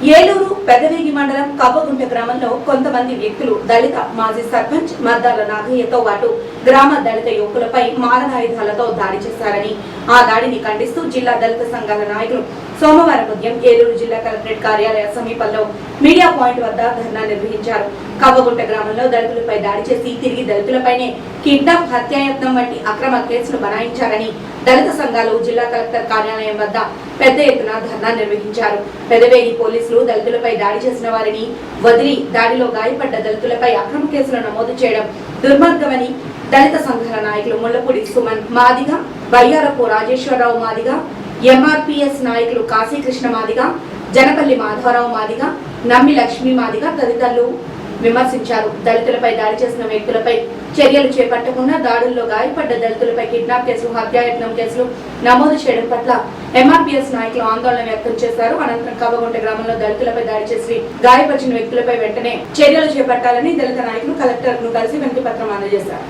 ఏలూరు పెదవేగి మండలం కవ్వగుంట గ్రామంలో కొంతమంది వ్యక్తులు దళిత మాజీ సర్పంచ్ మర్దాల నాగయ్యతో పాటు గ్రామ దళిత యువకులపై మారణాయుధాలతో దాడి చేశారని, ఆ దాడిని ఖండిస్తూ జిల్లా దళిత సంఘాల నాయకులు సోమవారం ఉదయం ఏలూరు జిల్లా కలెక్టరేట్ కార్యాలయ సమీపంలో మీడియా పాయింట్ వద్ద ధర్నా నిర్వహించారు. కవ్వగుంట గ్రామంలో దళితులపై దాడి చేసి తిరిగి దళితులపైనే కిడ్నాప్, హత్యాయత్నం వంటి అక్రమ కేసులు బనాయించారని దళిత సంఘాలు జిల్లా కలెక్టర్ కార్యాలయం వద్ద పెద్ద ఎత్తున ధర్నా నిర్వహించారు. పెదవేగి పోలీసులు దళితులపై దాడి చేసిన వారిని వదిలి దాడిలో గాయపడ్డ దళితులపై అక్రమ కేసులు నమోదు చేయడం దుర్మార్గమని దళిత సంఘాల నాయకులు ముళ్లపూడి సుమన్ మాదిగ, బయ్యారపు రాజేశ్వరరావు మాదిగ, ఎంఆర్పీఎస్ నాయకులు కాశీకృష్ణ మాదిగ, జనపల్లి మాధవరావు మాదిగ, నమ్మి లక్ష్మీ మాదిగ తదితరులు విమర్శించారు. దళితులపై దాడి చేసిన వ్యక్తులపై చర్యలు చేపట్టకుండా దాడుల్లో గాయపడ్డ దళితులపై కిడ్నాప్ కేసులు, హత్యాయత్నం కేసులు నమోదు చేయడం పట్ల ఎంఆర్పీఎస్ నాయకులు ఆందోళన వ్యక్తం చేశారు. అనంతరం కవ్వగుంట గ్రామంలో దళితులపై దాడి చేసి గాయపరిచిన వ్యక్తులపై వెంటనే చర్యలు చేపట్టాలని దళిత నాయకులు కలెక్టర్ ను కలిసి వినతి పత్రం అందజేశారు.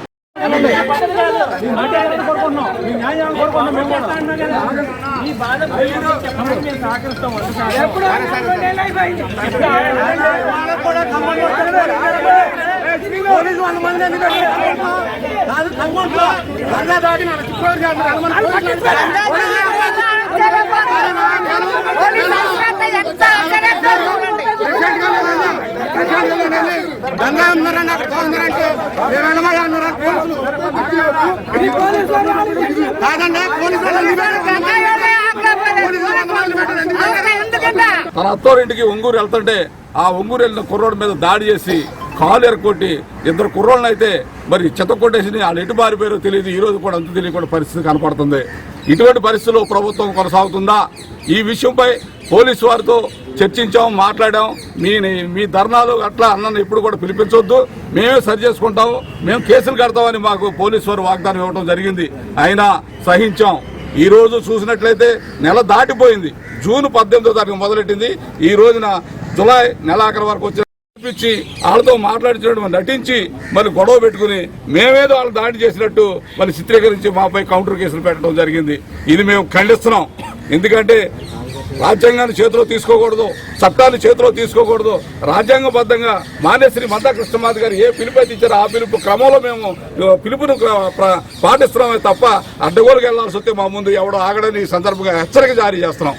తన అత్తోరింటికి ఒంగూరు వెళ్తుంటే ఆ ఒంగూరు వెళ్ళిన కుర్రోడి మీద దాడి చేసి కాలు ఎరకొట్టి ఇద్దరు కుర్రోళ్ళని అయితే మరి చెత్త కొట్టేసి వాళ్ళు ఎటు బారిపోయారో తెలియదు. ఈ రోజు కూడా అంత తెలియకుండా పరిస్థితి కనపడుతుంది. ఇటువంటి పరిస్థితుల్లో ప్రభుత్వం కొనసాగుతుందా? ఈ విషయంపై పోలీసు వారితో చర్చించాం, మాట్లాడాం. మీ ధర్నాలు అట్లా అన్నను ఇప్పుడు కూడా పిలిపించొద్దు, మేమే సరి చేసుకుంటాము, మేము కేసులు కడతామని మాకు పోలీసు వారు వాగ్దానం ఇవ్వడం జరిగింది. అయినా సహించాం. ఈ రోజు చూసినట్లయితే నెల దాటిపోయింది. జూన్ 18వ తారీఖు మొదలెట్టింది. ఈ రోజున జులై నెలాఖరు వరకు వచ్చి వాళ్ళతో మాట్లాడించినట్టు నటించి మరి గొడవ పెట్టుకుని మేమేదో వాళ్ళు దాడి చేసినట్టు మరి చిత్రీకరించి మాపై కౌంటర్ కేసులు పెట్టడం జరిగింది. ఇది మేము ఖండిస్తున్నాం. ఎందుకంటే రాజ్యాంగాన్ని చేతిలో తీసుకోకూడదు, చట్టాన్ని చేతిలో తీసుకోకూడదు. రాజ్యాంగబద్ధంగా మాన్యశ్రీ మద్దా కృష్ణమాధి గారు ఏ పిలుపు అయితే ఇచ్చారో ఆ పిలుపు క్రమంలో మేము పిలుపును పాటిస్తున్నామే తప్ప అడ్డగోలుకు వెళ్లాల్సి వస్తే మా ముందు ఎవడో ఆగడని ఈ సందర్భంగా హెచ్చరిక జారీ చేస్తున్నాం.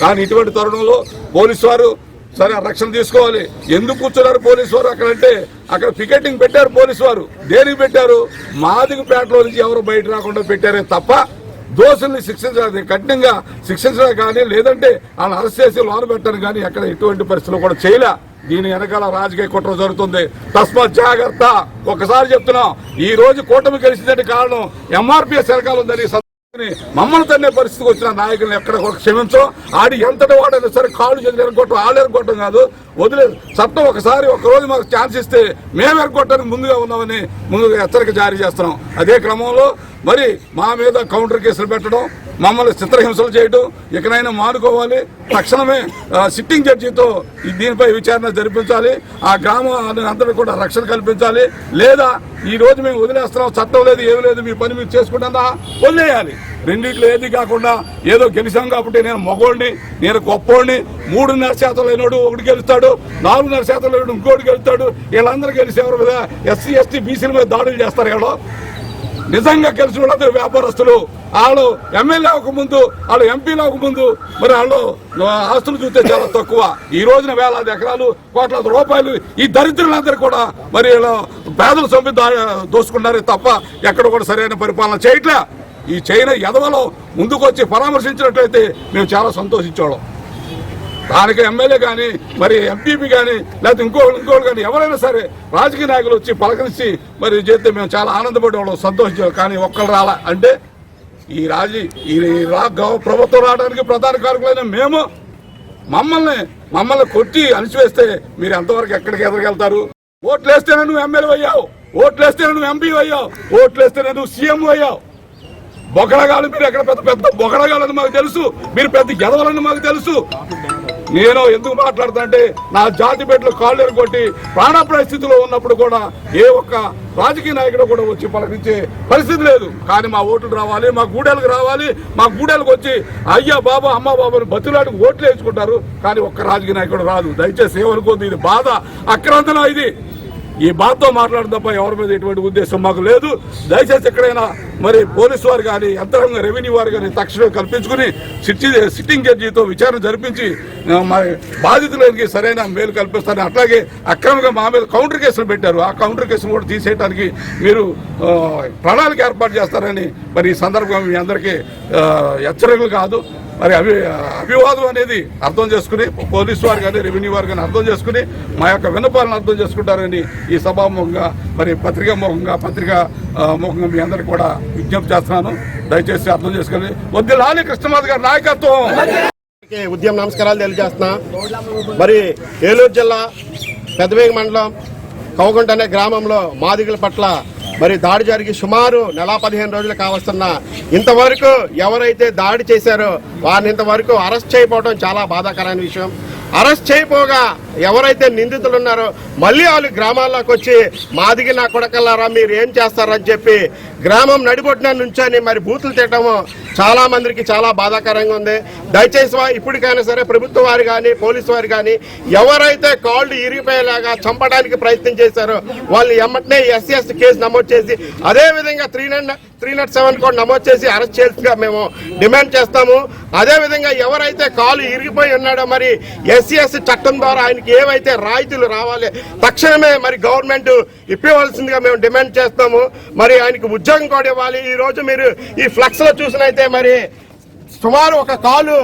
కానీ ఇటువంటి తరుణంలో పోలీసు వారు సరే రక్షణ తీసుకోవాలి. ఎందుకు కూర్చున్నారు పోలీసు వారు అక్కడంటే అక్కడ పికెటింగ్ పెట్టారు పోలీసు వారు. దేనికి పెట్టారు? మాదిగపేటలో నుంచి ఎవరు బయట రాకుండా పెట్టారే తప్ప దోషుల్ని శిక్షించడానికి, కఠినంగా శిక్షించడం కానీ లేదంటే వాళ్ళని అరెస్ట్ చేసి లోన పెట్టడం కానీ ఎక్కడ ఎటువంటి పరిస్థితులు కూడా చేయలే. దీని వెనకాల రాజకీయ కుట్ర జరుగుతుంది. తస్మాత్ జాగ్రత్త. ఒకసారి చెప్తున్నాం, ఈ రోజు కూటమి కలిసిందంటే కారణం ఎంఆర్పీఎస్ వెనకాల ఉందని మమ్మల్ని తన్నే పరిస్థితికి వచ్చిన నాయకులను ఎక్కడ క్షమించో. ఆడి ఎంతటి వాడైనా సరే కాళ్ళు చేతులు ఎరగొట్టడం, వాళ్ళు ఎరగొట్టడం కాదు, వదిలేదు. చట్టం ఒకసారి ఒకరోజు మాకు ఛాన్స్ ఇస్తే మేము ఎరగొట్టడానికి ముందుగా ఉన్నామని ముందుగా హెచ్చరిక జారీ చేస్తున్నాం. అదే క్రమంలో మరి మా మీద కౌంటర్ కేసులు పెట్టడం, మమ్మల్ని చిత్రహింసలు చేయడం ఇకనైనా మానుకోవాలి. తక్షణమే సిట్టింగ్ జడ్జితో దీనిపై విచారణ జరిపించాలి. ఆ గ్రామాన్ని అందరూ కూడా రక్షణ కల్పించాలి. లేదా ఈ రోజు మేము వదిలేస్తున్నాం, చట్టం లేదు, ఏమి లేదు, మీ పని మీరు చేసుకుంటా వదిలేయాలి. రెండింటిలో ఏది కాకుండా ఏదో గెలిచాం కాబట్టి నేను మగోడిని, నేను గొప్పోడిని, 3.5% లేనోడు ఒకటి గెలుస్తాడు, 4.5% లేనోడు ఇంకోటి గెలుస్తాడు. వీళ్ళందరూ గెలిచి ఎవరి మీద ఎస్సీ ఎస్టీ బీసీల మీద దాడులు చేస్తారు. ఎవడో నిజంగా గెలిచిన వాళ్ళందరూ వ్యాపారస్తులు. వాళ్ళు ఎమ్మెల్యే అవ్వకముందు, వాళ్ళు ఎంపీలు అవ్వకముందు మరి వాళ్ళు ఆస్తులు చూస్తే చాలా తక్కువ. ఈ రోజున వేలాది ఎకరాలు, కోట్లాది రూపాయలు ఈ దరిద్రులందరూ కూడా మరి పేదల సొమ్ము దోసుకున్నారే తప్ప ఎక్కడ కూడా సరైన పరిపాలన చేయట్లే. ఈ చైనా ఎదవలో ముందుకు వచ్చి పరామర్శించినట్లయితే మేము చాలా సంతోషించాం. దానికి ఎమ్మెల్యే కానీ మరి ఎంపీపీ కానీ లేకపోతే ఇంకోళ్ళు కానీ ఎవరైనా సరే రాజకీయ నాయకులు వచ్చి పలకరించి మరి చేస్తే మేము చాలా ఆనందపడేవాళ్ళం, సంతోషించాం. కానీ ఒక్కరు రాలా అంటే ఈ ప్రభుత్వం రావడానికి ప్రధాన కారకులైన మేము మమ్మల్ని కొట్టి అణిచివేస్తే మీరు ఎంతవరకు ఎక్కడికి ఎదగలుగుతారు? ఓట్లేస్తేనే నువ్వు ఎమ్మెల్యే అయ్యావు, ఓట్లేస్తేనే నువ్వు ఎంపీ అయ్యావు, ఓట్లేస్తేనే నువ్వు సీఎం అయ్యావు. బొగడగాలు మీరు ఎక్కడ పెద్ద బొగడగాలని మాకు తెలుసు, మీరు పెద్ద ఎదవలని మాకు తెలుసు. నేను ఎందుకు మాట్లాడుతానంటే నా జాతి బిడ్డలు కాళ్ళు ఎరగొట్టి ప్రాణాపాయ స్థితిలో ఉన్నప్పుడు కూడా ఏ ఒక్క రాజకీయ నాయకుడు కూడా వచ్చి పలకరించే పరిస్థితి లేదు. కానీ మా ఓట్లు రావాలి, మా గూడెలకు రావాలి, మా గూడెలకు వచ్చి అయ్యా బాబా అమ్మ బాబాని బతులాడికి ఓట్లు వేసుకుంటారు. కానీ ఒక్క రాజకీయ నాయకుడు రాదు. దయచేసి ఏమనుకోద్దు, ఇది బాధ, అక్రాంతనం. ఇది ఈ బాధతో మాట్లాడడం తప్ప ఎవరి మీద ఎటువంటి ఉద్దేశం మాకు లేదు. దయచేసి ఎక్కడైనా మరి పోలీసు వారు కానీ యంత్రాంగ రెవెన్యూ వారు కానీ తక్షణం కల్పించుకుని సిట్టింగ్ జడ్జితో విచారణ జరిపించి మరి బాధితులకి సరైన మేలు కల్పిస్తారని, అట్లాగే అక్రమంగా మా మీద కౌంటర్ కేసులు పెట్టారు, ఆ కౌంటర్ కేసులు కూడా తీసేయడానికి మీరు ప్రణాళిక ఏర్పాటు చేస్తారని మరి ఈ సందర్భంగా మీ అందరికీ హెచ్చరికలు కాదు మరి అభివాదం అనేది అర్థం చేసుకుని పోలీసు వారు కానీ రెవెన్యూ వారు కానీ అర్థం చేసుకుని మా యొక్క విన్నపాలను అర్థం చేసుకుంటారని ఈ సభాముఖంగా మరి పత్రికా ముఖంగా మీ అందరికీ కూడా విజ్ఞప్తి చేస్తున్నాను. దయచేసి అర్థం చేసుకుని వద్దులాలి కృష్ణమాధ గారి నాయకత్వం. ఉద్యమ నమస్కారాలు తెలియజేస్తున్నా. మరి ఏలూరు జిల్లా పెద్దవేగి మండలం కవగుంట అనే గ్రామంలో మాదిగల పట్ల మరి దాడి జరిగి సుమారు 15 రోజులు కావస్తున్నా ఇంతవరకు ఎవరైతే దాడి చేశారో వారిని ఇంతవరకు అరెస్ట్ చేయకపోవడం చాలా బాధాకరమైన విషయం. అరెస్ట్ చేయపోగా ఎవరైతే నిందితులు ఉన్నారో మళ్ళీ వాళ్ళు గ్రామాల్లోకి వచ్చి మాదిగి నా కొడకల్లారా మీరు ఏం చేస్తారని చెప్పి గ్రామం నడిబొట్టిన నుంచొని మరి బూతులు తిట్టడము చాలా మందికి చాలా బాధాకరంగా ఉంది. దయచేసి ఇప్పటికైనా సరే ప్రభుత్వ వారు కానీ పోలీసు వారు కానీ ఎవరైతే కాళ్ళు ఇరిగిపోయేలాగా చంపడానికి ప్రయత్నం చేశారో వాళ్ళు ఎమ్మటనే SCS కేసు నమోదు చేసి అదేవిధంగా 307 కూడా నమోదు చేసి అరెస్ట్ చేసిగా మేము డిమాండ్ చేస్తాము. అదేవిధంగా ఎవరైతే కాలు ఇరిగిపోయి ఉన్నాడో మరి SCS చట్టం ద్వారా ఆయనకి ఏవైతే రాయితీలు రావాలి తక్షణమే మరి గవర్నమెంట్ ఇప్పవలసిందిగా మేము డిమాండ్ చేస్తాము. మరి ఆయనకి ఉద్యోగం కూడా ఇవ్వాలి. ఈ రోజు మీరు ఈ ఫ్లెక్స్ లో చూసినైతే మరి సుమారు ఒక కాలు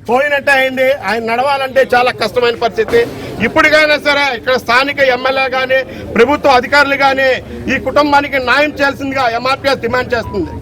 పోయినట్టే అయింది. ఆయన నడవాలంటే చాలా కష్టమైన పరిస్థితి. ఇప్పటికైనా సరే ఇక్కడ స్థానిక ఎమ్మెల్యే కానీ ప్రభుత్వ అధికారులు కానీ ఈ కుటుంబానికి న్యాయం చేయాల్సిందిగా MRPS డిమాండ్ చేస్తుంది.